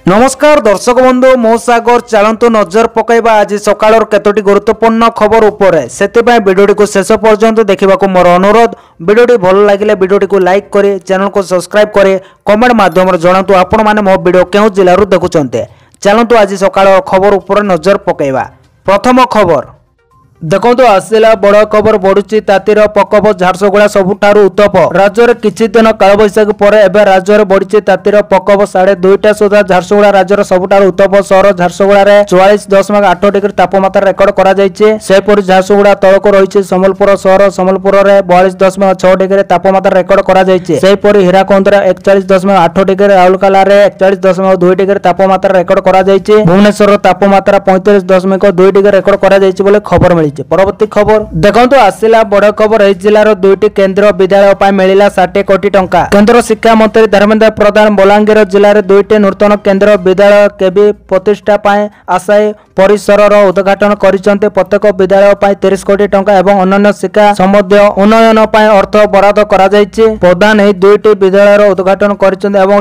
नमस्कार दर्शक बंधु मो सागर चलतु नजर पकईबा आज सकाळ केतोटी गुरुत्वपूर्ण खबर उपरे सेतिबाई वीडियोटी को शेष पर्यंत देखा मोर अनुरोध। वीडियोटी भल लगे वीडियोटी को लाइक करे चैनल को सब्सक्राइब करे कमेंट माध्यम जनातु आपण माने मो वीडियो केउ जिल्लारू देखुचंते। चलतु आज सकाळ खबर उपरे नजर पकईबा। प्रथम खबर देखो आसला बड़ खबर बढ़ुची तातीर प्रकोप झारसुगुड़ा सबुठारु उत्तप। राज्य में किछि दिन कालबैशाखी पर एवं राज्य में बढ़ी तातीर प्रकोप 2:30 सुधा झारसुगुड़ा राज्यर सबुठारु उत्तप सहर झारसुगुड़ा 44.8 डिग्री तापमात्रा रेकर्ड करा जायछि। सेपरि झारसुगुड़ा तळको रहिछि संबलपुर सहर संबलपुर में 42.6 डिग्री तापमात्रा रेकर्ड करा जायछि। सेपरि हीराकुंदर 41.8 डिग्री राउरकेला 41.2 डिग्री तापमात्रा रेकर्ड करा जायछि। भुवनेश्वर तापमात्रा 35.2 डिग्री रेकर्ड करा जायछि बोले खबर मिली। परवर्ती खबर देखो आसला बड़ खबर जिलार दुईटी केंद्रीय विद्यालय मिला 60 कोटी टंका। केंद्र शिक्षा मंत्री धर्मेंद्र प्रधान बलांगीर जिले में दुईटी नूतन केंद्रीय विद्यालय केबी प्रतिष्ठा आशायी परिसर उद्घाटन करते। प्रत्येक विद्यालय 30 कोटी टंका एवं अन्य शिक्षा संबंधी उन्नयन अर्थ बराद करा जायछि। प्रधान यह दुईटी विद्यालय उद्घाटन कर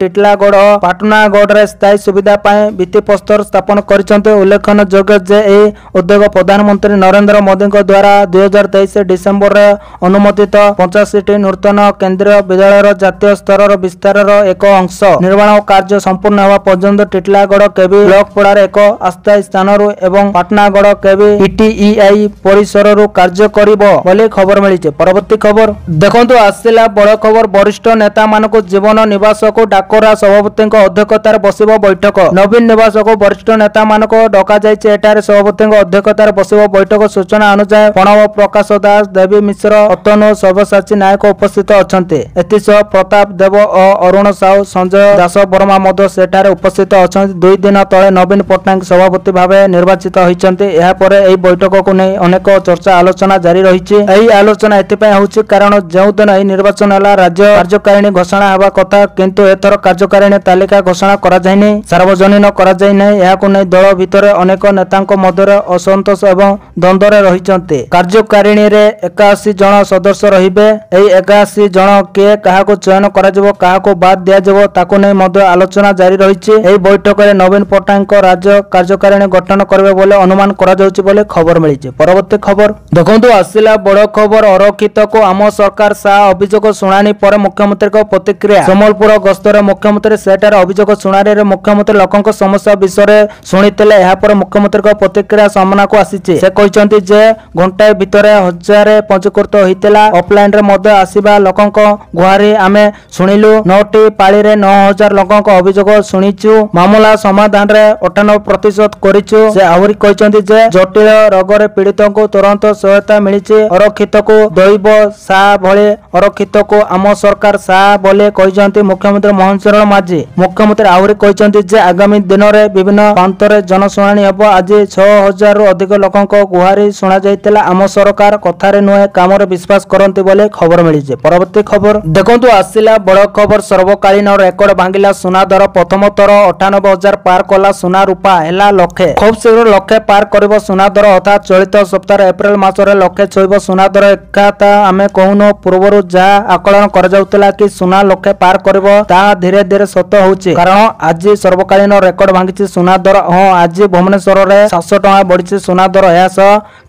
टिटलागढ़ पाटनागढ़ स्थायी सुविधा भित्तिप्रस्तर स्थापन कर। उल्लेखन योग्य जे यह उद्योग प्रधानमंत्री नरेंद्र मोदी द्वारा 2023 डिसेम्बर अनुमोदित 85 नूतन केंद्रीय विद्यालय जातीय स्तर विस्तार एक अंश। निर्माण कार्य संपूर्ण होगा पर्यंत टिटलागढ़ केबी ब्लॉक पड़ार एक अस्थायी स्थान एवं पाटनागढ़ केबी ईटीईआई परिसर कार्य करिबो खबर मिली। परवर्ती खबर देखो आसला बड़ खबर वरिष्ठ नेता मानक जीवन निवास को डाकोरा सभापति अध्यक्षतार बसिबो बैठक। नवीन निवास को वरिष्ठ नेता मानक डका जायछि। एठारे सभापति अध्यक्षतार बसिबो बैठक। सूचना अनुसार प्रणव प्रकाश दास देवी मिश्र अतनु सर्वसाची नायक उपस्थित अछंते। एतिसह प्रताप देव और अरुण साहू संजय दास वर्मा मध्य सेठारे उपस्थित अछंते। 2 दिन तले नवीन पट्टनायक सभापति भावे निर्वाचित होइछंते। एहा परे एही बैठक को नै अनेक चर्चा आलोचना जारी रहिछि। एही आलोचना एतिपय होछि कारण जेउ दिन एही निर्वाचन हला राज्य कार्यकारिणी घोषणा हेबा कथा किंतु एथर कार्यकारिणी तालिका घोषणा करा जाय नै, सार्वजनीन करा जाय नै। एहा को नै दल भितरे अनेक नेतांक मध्य असंतोष एवं द्वंद्व रहिचंते। कार्यकारिणी रे 81 जन सदस्य रहिबे। एही 81 जन के काहाको चयन कराजिबो काहाको बाद दिया जिवो ताको नै मध्य आलोचना जारी रहिछि। एही बैठक रे नवीन पट्टनायक राज्य कार्यकारिणी गठन करबे बोले अनुमान करा जाउछि बोले खबर मिलिछि। परवर्ती खबर देखंतु आसिला बड़ खबर अरक्षित को आम सरकार सा अभियोग सुनानी पर मुख्यमंत्री को प्रतिक्रिया। संबलपुर गस्तर मुख्यमंत्री सेठार अभियोग सुनानी रे मुख्यमंत्री लोकंक समस्या विषय सुनितिले। एहा पर मुख्यमंत्री को प्रतिक्रिया सामना को आसीछि। से कहिसंति जे घंटाए भितर 1000 पंजीकृत होइतिला। ऑफलाइन रे मध्य आसीबा लोकंक गुहारी आमे सुनिलु। 9टी पाली रे 9000 लोकंक अभियोग सुनिछु। मामला समाधान रे 98% करिछु। से आहुरी कहिसंति जे जटिल रोग रे पीड़ित को तुरंत सहायता मिलिछि। अरक्षित को दैव सा भले अरक्षित को आम सरकार सा बोले कहिसंति मुख्यमंत्री मोहन चरण माझी। मुख्यमंत्री आहुरी कहिसंति जे आगामी दिन रे विभिन्न प्रांतरे जनशुणानी हेबो। आज 6000 रु अधिक लोकंक गुहारी सुना जाइतिला। आम सरकार कथारे नुहे कामरे विश्वास करंती बोले खबर मिली। परवर्ती खबर देखंतु आसिला बड़ खबर सर्वकालीन रेकर्ड भांगिला सुना दर। प्रथम थर 98,000 पार कला सुना रूपा हेला लक्षे। खूब शीघ्र लक्षे पार करिबो सुना दर अर्थात चलित सप्ताह एप्रिल मासरे लक्षे छुइबो सुना दर। एकाता आमे कहूनो पूर्वरु जा आकलन कर जाउतला कि सुना लक्षे पार करिबो ता धीरे धीरे सत होउची कारण आज सर्वकालीन रेकर्ड भांगिची सुना दर। हां आज भुवनेश्वर रे 700 टका बढ़िची सुना दर। एहास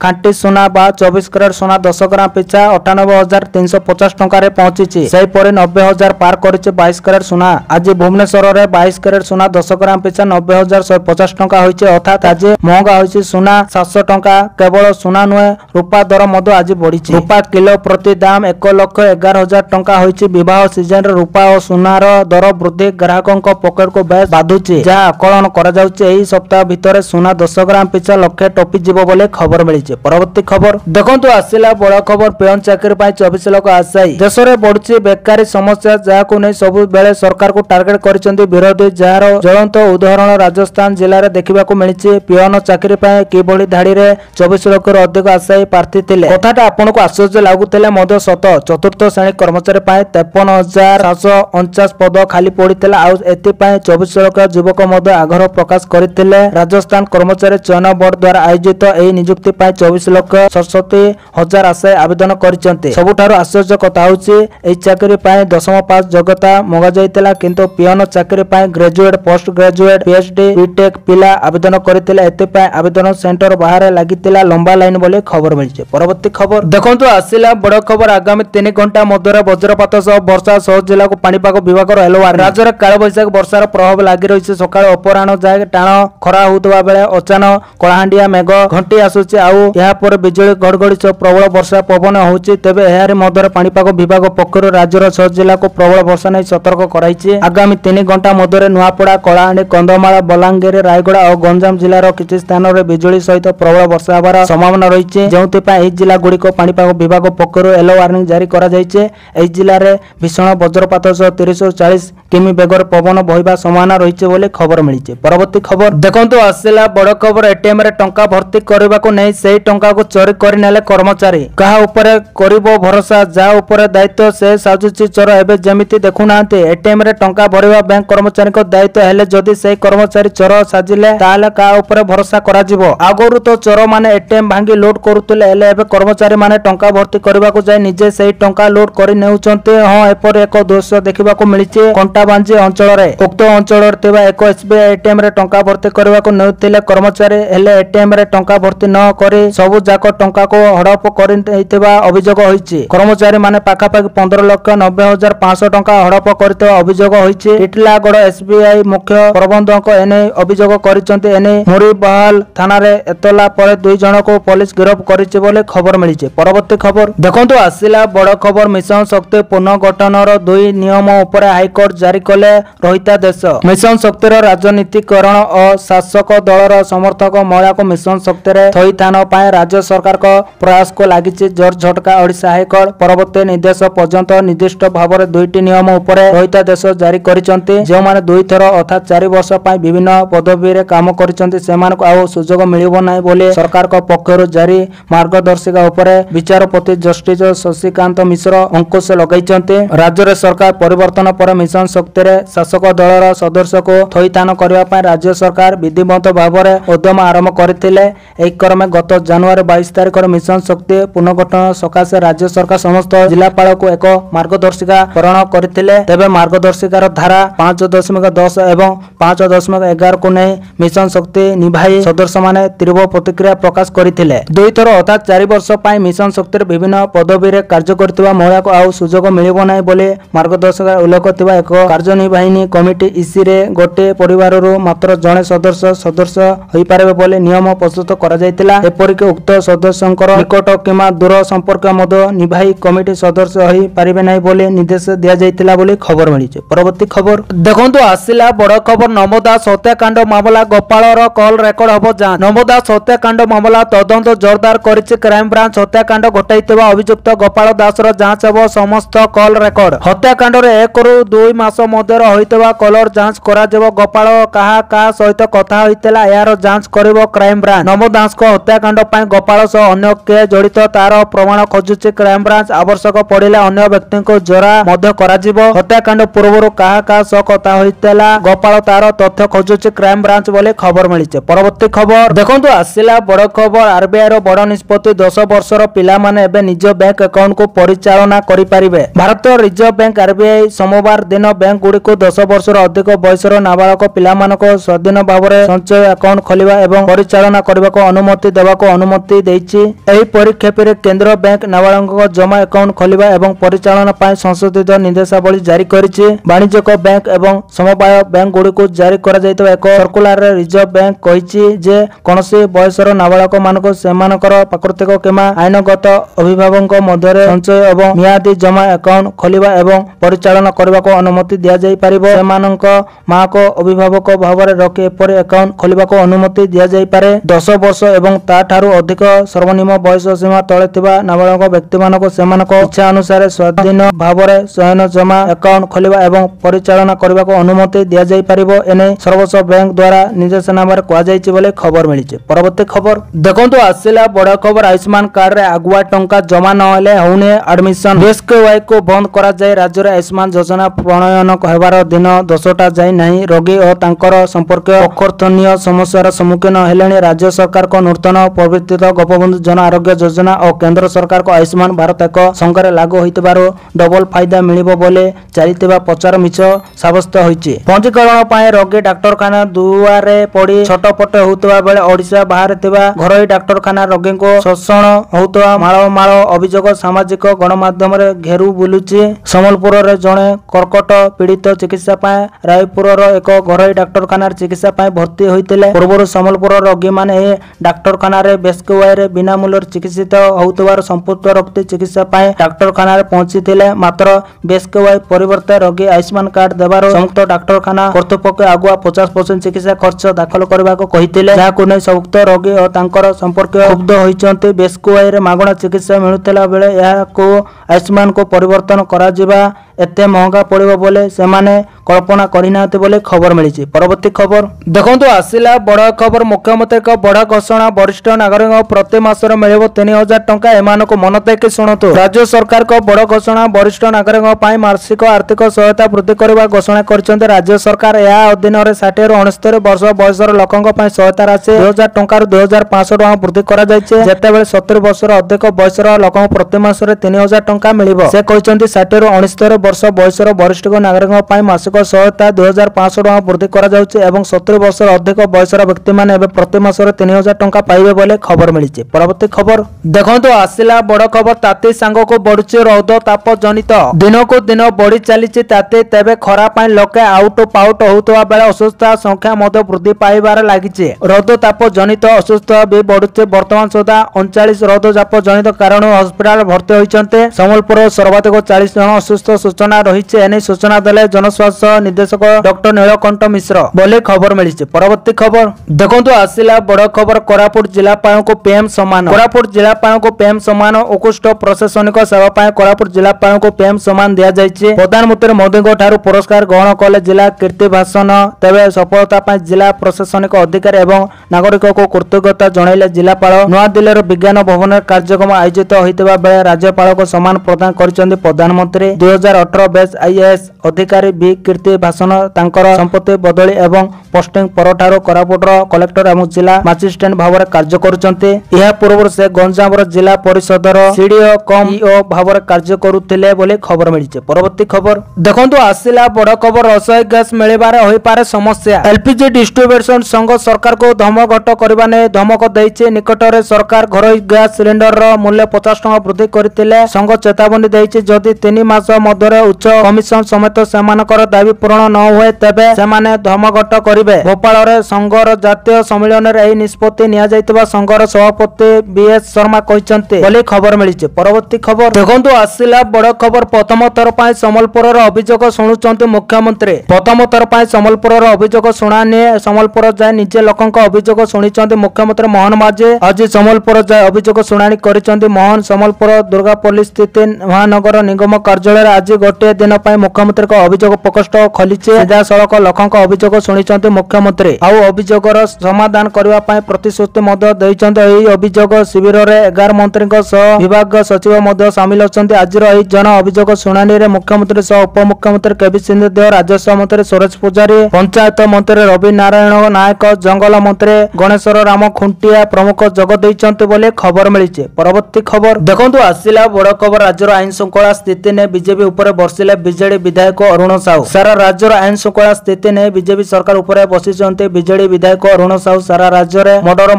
खांटी सुना बा 24 कैरेट सोना 10 ग्राम पिछा 98,350 टंका रे पहुंची। सेही परे 90,000 पार करिचे 22 कैरेट सोना। आज भुवनेश्वर रे 22 कैरेट सोना 10 ग्राम पिछा 90,150 टंका होइचे अर्थात आज महंगा होइचे सुना 700 टंका। केवल सुना नुहे रूपा दर मध्य आज बढ़िचे। रूपा किलो प्रति दाम 1,11,000 टंका होइचे। विवाह सीजन रे रूपा और सुनार दर वृद्धि ग्राहकों पॉकेट को बेस बाधुचे। जहा आकलन करा जाउचे एही सप्ताह भितर सुना 10 ग्राम पिछा लक्षे टपी जीवो बोले खबर मिली। परवर्ती खबर देखंतु आसिला बड़ खबर पेन चाकरी 24 लाख आशायी। देश में बढ़ुची बेकारी समस्या जहां नहीं सबु बेले सरकार को टार्गेट करिसेंती विरोधी। जार ज्वलंत उदाहरण राजस्थान जिले में देखा मिली। पियन चाकरी किभली धाड़ी रे 24 लाख अधिक आशायी प्रार्थी थिले। कथाटा आपन को आश्चर्य लागुथिले मध्य सत। चतुर्थ श्रेणी कर्मचारी 53,749 पद खाली पड़ीला। आ एथि 24 लाख युवक आग्रह प्रकाश करथिले। राजस्थान कर्मचारी चयन बोर्ड द्वारा आयोजित एही नियुक्ति पाई 24,67,000 आशायी आवेदन करिसेंते। सबुठारु आश्चर्य कथा होउछि एई चाकरी पाई 10th पास योग्यता मगा जाइतिला, किंतु पियन चाकरी पाई graduate, post graduate, PhD, BTech पिला आवेदन करथिले। एते पाई आवेदन सेंटर बाहर लागितिला लंबा लाइन बोले खबर मिलছে। परवर्ती खबर देखंतु आसिला बड़ खबर। आगामी 3 घंटा मध्य वज्रपात सह वर्षा सह जिला को पाणीपाग विभाग हेलो वार्निंग। राज्य में कालबैशाखी वर्षार प्रभाव लगी रही। सकाळ अपराह्न जाए टाण खरा होउतबा बेले अचानक कलाहांडिया मेघ घंटी आसुछि आउ या पर बिजली घड़घड़ी सह प्रबल वर्षा पवन होउछि। तेबे एहारि मध्य पाणीपाग विभाग पक्षरु राज्यर 6 जिला को प्रबल वर्षा नै सतर्क कराइछि। आगामी 3 घंटा मध्य नुआपड़ा, कलाहांडी, कंधमाल, बलांगीर, रायगड़ा और गंजाम जिलार किछि स्थान रे बिजली सहित प्रबल वर्षा होबार संभावना रही। जोंथिपाई जिला गुड़िक पाणीपाग विभाग पक्षरु येलो वार्निंग जारी करा जाइछे। एही जिले में भीषण वज्रपात सह 30-40 किमी बेगर पवन बहिबा संभावना रही बोले खबर मिली। परवर्ती खबर देखंतु आसिला बड़ खबर। एटीएम रे टंका भर्ती करबा को नै सेही टंका को चोरी करि नेले कर्मचारी। कहा ऊपर करिवो भरोसा, जा ऊपर दायित्व से साजुची चोर। एबे जेमिति देखुनांते एटीएम रे टंका भरिबा बैंक कर्मचारी को दायित्व हेले जदि सेही कर्मचारी चोर साजिले ताले का ऊपर भरोसा करा जिवो। आगरु तो चोर माने एटीएम भांगी लोड करुतले, हेले एबे कर्मचारी माने टंका भर्ती करबा को जाय निजे सेही टंका लोड करि नेउचंते। हां, एपर एक दृश्य देखिबा को मिलिছে कंटाबांजी अंचल रे। उक्त अंचल रे थिबा एक एसबीआई एटीएम रे टंका भर्ती करबा को नेउथिले कर्मचारी, हेले एटीएम रे टंका भर्ती न करि सबु जाक टंका को हड़प करि दैथिबा अभियोग होईछि। कर्मचारी माने पाखापाखि 15,90,500 टंका हड़प करथिबा अभियोग होईछि। टिटलागड़ एसबीआई मुख्य प्रबंधक एने अभियोग करिसंते। एने मुरीबहाल थाना रे एतला पर 2 जण को पुलिस गिरफ्त करिछि बोले खबर मिलिছে। परवर्ती खबर देखंतु आसिला बड़ खबर। मिशन शक्ति पुनर्गठनर 2 नियम उपर हाईकोर्ट जारी कले रहितादेश। मिशन शक्तिर राजनीतिकरण और शासक दलर समर्थक महिला को मिशन शक्ति रे थईथान पाए राज्य सरकार को प्रयास को लागिछि जोर झटका। ओडिशा हाईकोर्ट परवर्ती निर्देश पर्यंत निर्दिष्ट भाव में 2टी नियम उपर रहितादेश जारी करिसंते। जे माने 2 थर अर्थात 4 वर्ष पाए विभिन्न पदवी रे काम करिसंते सेमानक आउ सुजोग मिलिबो नै बोले सरकार को पक्षरु जारी मार्गदर्शिका उपर विचारपति जस्टिस शशिकांत मिश्र अंकुश लगाइचंते। राज्य रे सरकार परिवर्तन पर मिशन शक्ति रे शासक दलर सदस्य को थईथान करबा पय राज्य सरकार विधिवत भाव में उद्यम आरंभ करथिले। एही क्रमे गत जनवरी 22 तारिख मिशन शक्ति पुनर्गठन सकाशे राज्य सरकार समस्त जिलापाल को एक मार्गदर्शिका प्रणयन करथिले। तेबे मार्गदर्शिकार धारा 5.10 एवं 5.11 को नै मिशन शक्ति निभाई सदस्य माने तीव्र प्रतिक्रिया प्रकाश करथिले। 2 थर अर्थात 4 वर्ष पाई मिशन शक्ति विभिन्न पदवी रे कार्य करथिबा महिला को आउ सुजोग मिलिबो नै बोले मार्गदर्शक उल्लेख थिबा एक कार्यनिर्वाहिनी कमिटी इसी रे गोटे परिवार रो मात्र जणे सदस्य होई पारबे बोले नियम प्रस्तुत करा जायतिला। एपरिक उक्त सदस्यंकर निकट किमा दूर संपर्क मध्य निभाई कमिटी सदस्य होई पारिबे नै बोले निर्देश दिया जायतिला बोले खबर मिलिছে। परवर्ती खबर देखंतु आसिला बड़ खबर। नमदास हत्याकांड मामला गोपालर कॉल रेकर्ड हबो जांच। नमदास हत्याकांड मामला तदंत जोरदार करिছে क्राइम ब्रांच। हत्याकांड घटाइथिबा अभियुक्त गोपाल दासर जांच हबो समस्त कॉल रेकर्ड। हत्याकांड रे 1 ରୁ 2 मास मध्य होइतबा कॉलर जांच करा जेबो। गोपाल कहा सहित कथा होइतला यार जांच करिवो क्राइम ब्रांच। नमदास को हत्याकांड पय गोपाल सह अन्य के जड़ित तार प्रमाण खोजुचे क्राइम ब्रांच। आवश्यक पड़िले अन्य व्यक्ति को जरा मध्य करा जिवो। हत्याकांड पूर्व कहा सह कथा होइतला गोपाल तार तथ्य खोजुचे क्राइम ब्रांच बोले खबर मिलिছে। परवर्ती खबर देखंतु आसिला बड़ खबर। आरबीआई रो बड़ निष्पत्ति 10 वर्षर पिला माने एबे निज बैंक अकाउंट को परिचालना करि पारिबे। भारत रिजर्व बैंक आरबीआई सोमवार दिन बैंक गुडी को 10 वर्षर अधिक बयसर नाबालक पिला मानको स्वाधीन भाव में संचय अकाउंट खोलिबा एवं परिचालना करबा को अनुमति देबा को अनुमति दैछि। एही परिप्रेक्षी रे केंद्र बैंक नाबालक जमा अकाउंट खोलिबा एवं परिचालना पाए संशोधित निर्देशावली जारी करिछि। वाणिज्यिक बैंक एवं समवाय बैंक गुडी को जारी करा जायतो एक सर्कुलर रे रिजर्व बैंक कहिछि जे कोनोसी बयसर नाबालक मानको सेमानकर प्राकृतिक किमा आईनगत अभिभावक मध्य संचय एवं मियादी जमा अकाउंट खोलिबा एवं परिचालना करबा को अनुमति दिया जाय पारिबो। सेमानक मां को अभिभावक भाव में रखि एपरि अकाउंट खोलिबा को अनुमति दिया जाय पारे। 10 वर्ष एवं ता ठारू अधिक सर्वनिम्न बयस सीमा तले थिबा नाबालक व्यक्ति मानको सेमानक इच्छा अनुसार स्वाधीन भाव में स्वयं जमा अकाउंट खोलिबा एवं परिचालना करबा को अनुमति दिया जाय पारिबो। एने सर्वोच्च बैंक द्वारा निर्देशनामा रे कुआ जायछि बोले खबर मिलिছে। परवर्ती खबर देखंतु आसिला बड़ खबर। आयुष्मान कार्ड रे आगुआ टंका जमा न हेले होने एडमिशन। बीएसकेवाई को बंद करा जाय। राज्य रे आयुष्मान योजना प्रणयन कहबार दिन 10टा जाय नहीं। रोगी और तांकर संपर्क अर्थनीय समस्यार सम्मुखीन हेलेनी। राज्य सरकार को नूतन प्रवर्तित गोपबंधु जन आरोग्य योजना और केंद्र सरकार को आयुष्मान भारत एक संघरे लागू होइतिबारो डबल फायदा मिलिबो बोले चलितिबा प्रचार मिछ साब्यस्त होइछि। पंजीकरण पाए रोगी डाक्तरखाना दुआरे पड़ी छटपट होउतबा बेले ओडिशा बाहर थिबा घरोई डाक्तरखाना रोगी को शोषण होउतबा माळ अभियोग सामाजिक गणमाध्यम रे घेरु बुलुछि। समलपुर रे जणे कर्कट पीड़ित चिकित्सा पाए रायपुर रो एक घरोई डाक्तरखाना चिकित्सा पाए भर्ती होइतिले। पूर्व समलपुर रोगी माने डाक्तरखाना रे बेस्कुआई रे बिना मूल्य चिकित्सित होउतबार संपूर्ण रक्ति चिकित्सा पाए डाक्तरखाना रे पहुंचीतिले। मात्र बेस्कुआई परिवर्ते रोगी आयुष्मान कार्ड देबार संयुक्त डाक्तरखाना कर्तृपक्ष आगुआ 50% चिकित्सा खर्च दाखल करबा को कहितिले। जाहाकु नै संयुक्त रोगी और तांकर संपर्क क्षुब्ध होइचंती। बेस्कुआई रे मागणा चिकित्सा मिलुतला बेले याको आयुष्मान को परिवर्तन करा जिबा एते महंगा पड़िबो बोले सेमाने कल्पना करिनाते बोले खबर मिली। परवर्ती खबर देखंतु आसिला बड़ खबर। मुख्यमंत्री का बड़ घोषणा वरिष्ठ नागरिक प्रति मासर मिलिबो 3000 टंका। एमानको मन देके सुनतु। राज्य सरकार को बड़ घोषणा वरिष्ठ नागरिक पाई मासिक आर्थिक सहायता वृद्धि करबा घोषणा करछन्ते राज्य सरकार। या अधीन रे 60 ରୁ 69 वर्ष बयसर लोकंक पाई सहायता राशि 2000 टंका ରୁ 2500 टंका वृद्धि करा जायछे। जेतेबेले 70 वर्ष रो अधिक बयसर लोकंक प्रति मासरे 3000 टंका मिलिबो। से कहछन्ते 60 ରୁ 69 वर्ष बयसर वरिष्ठ नागरिक पाई मासिक सहायता 2500 टंका वृद्धि करा जाउछे एवं 70 वर्ष अधिक बयसर व्यक्ति माने एबे प्रति मासरे 3000 टंका पाइबे बोले खबर मिली। परवर्ती खबर देखंतु आसिला बड़ खबर। ताती सांग को बढ़ुचे रौद ताप जनित दिन को दिन बढ़ी चलीछि ताती। तेबे खरा पाई लोके आउट पाउट होउतबा बेले असुस्थता संख्या मध्य वृद्धि पाइबार लागिछि। रौद ताप जनित असुस्थता भी बढ़ुचे। वर्तमान सुधा 39 रौद ताप जनित कारण हॉस्पिटल भर्ती होइचन्ते। समलपुर सर्वाधिक 40 जन असुस्थ सूचना रहिছে। एने सूचना देले जनस्वास्थ्य निर्देशक डॉक्टर नीलकंठ मिश्र बोले खबर मिली। परवर्ती खबर देखंतु आसिला बड़ खबर। कोरापुट जिलापाल को पीएम सम्मान। कोरापुट जिलापाल को पीएम सम्मान उत्कृष्ट प्रशासनिक सेवा पाए कोरापुट जिलापाल को पीएम सम्मान दिया जायछि। प्रधानमंत्री मोदी को ठारू पुरस्कार ग्रहण कले जिला कीर्ति भाषण। तेबे सफलता पाए जिला प्रशासनिक अधिकारी एवं नागरिक को कृतज्ञता जणाइले जिलापाल। नवा दिल्लीर विज्ञान भवन कार्यक्रम आयोजित होइतबा बेले राज्यपाल को सम्मान प्रदान करिसंती प्रधानमंत्री। 2018 बेस आईएएस अधिकारी भी कीर्ति भाषण तांकर संपत्ति बदली एवं पोस्टिंग परठारो कोरापुटर कलेक्टर एवं जिला मजिस्ट्रेट भाव कार्य करुचंती। यह पूर्व से गंजाम जिला परिषदर सीडीओ कम ईओ भाव कार्य करुथिले बोले खबर मिली। परवर्ती खबर देखंतु आसिला बड़ खबर। रसोई गैस मिलिबारे होई पारे समस्या। एलपीजी डिस्ट्रीब्यूशन संघ सरकार को धमघट करबा ने धमक दैछि। निकटरे सरकार घरोई गैस सिलिंडर रो मूल्य 50 टका वृद्धि करथिले। संघ चेतावनी दैछि जदि 3 मास मध्यरे उच्च कमिशन समेत सेमानकर दाबी पूरण न हुए तेबे सेमाने धमघट करिवे। भोपाल रे संघर जातीय सम्मेलन रे एही निष्पत्ति निया जायतिबा संघर सभापति बीएस शर्मा कहिसंते बोली खबर मिली। परवर्ती खबर देखंतु आसिला बड़ खबर। प्रथम थर पाई समलपुर रो अभियोग सुनुचंती मुख्यमंत्री। प्रथम थर पाई समलपुर रो अभियोग सुनानी समलपुर जाय निजे लोकंक अभियोग सुनिचंती मुख्यमंत्री मोहन माझी। आज समलपुर जाय अभियोग सुनानी करिसंती मोहन। समलपुर दुर्गापल्ली स्थित महानगर निगम कार्यालय आज गोटे दिन मुख्यमंत्री को अभियोग प्रकोष्ठ खोलीचे। सीधा सड़क लोकंक अभियोग सुनिचंती मुख्यमंत्री आउ अभियोगर समाधान करबा पई प्रतिश्रुति मध्य दैचंती। एही अभियोग शिविर रे 11 मंत्रीक सह विभाग सचिव मध्य शामिल अछंती। आजिर एही जन अभियोग सुनानी रे मुख्यमंत्री सह उपमुख्यमंत्री केबी सिंहदेव, राजस्व मंत्री सुरेश पुजारी, पंचायत मंत्री रवि नारायण नायक, जंगल मंत्री गणेश्वर राम खुंटिया प्रमुख जोग दैचंती बोले खबर मिली। परवर्ती खबर देखंतु आसिला बड़ खबर। राज्यर आईन श्रृंखला स्थिति ने बीजेपी ऊपर बर्षिले बीजेडी विधायक अरुण साहू। सारा राज्यर आईन श्रृंखला स्थिति ने बीजेपी सरकार ऊपर बसिचंती बीजेडी विधायक अरुण साहू। सारा राज्य रे मर्डर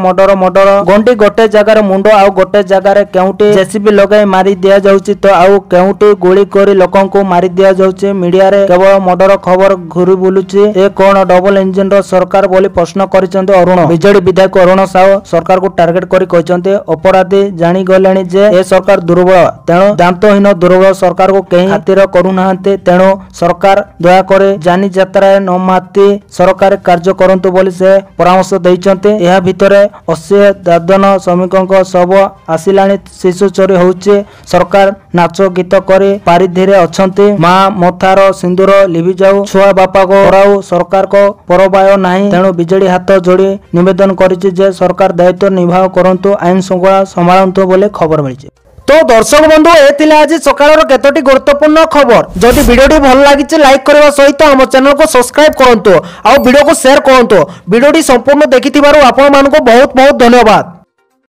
गंडी गोटे जगार मुंड आउ गोटे जगार केउटी जेसीबी लगाई मारी दिया जाउची तो आउ केउटी गोली करी लोकन को मारी दिया जाउची। मीडिया रे केवल मर्डर खबर घुरी बुलुची। ए कोन डबल इंजिन रो सरकार बोली प्रश्न करिसंती अरुण। बीजेडी विधायक अरुण साहू सरकार को टार्गेट करी कहिसंती अपराधी जानि गलेनी जे ए सरकार दुर्बल, तेणु दांतहीन दुर्बल सरकार को केही खातिर करूनाहांती। तेणु सरकार दया करे जानी यात्रा न माती सरकारी कार्य करंतु बोली से परामर्श दैचंती। यह भितरे 80 दादन श्रमिकंक सब आसिलाणी। शिशु चोरी होउची। सरकार नाच गीत करी पारिधिरे अछंती। मां मथार सिंदूर लिभि जाऊ, छुआ बापा को कराऊ, सरकार को परबाय नाही। तेणु बीजेडी हाथ जोड़ी निवेदन करिछि जे सरकार दायित्व निभाव करंतु, आईन श्रृंखला संभाळंतु बोले खबर मिलिछि। तो दर्शक बंधु ए आज सकाळ केतोटी गुरुत्वपूर्ण खबर। जदि वीडियोटी भल लागिছে लाइक करबा सहित हम चैनल को सब्सक्राइब करंतु आ वीडियो को शेयर करंतु। वीडियोटी संपूर्ण देखिथिबारु आपण मानको बहुत बहुत धन्यवाद।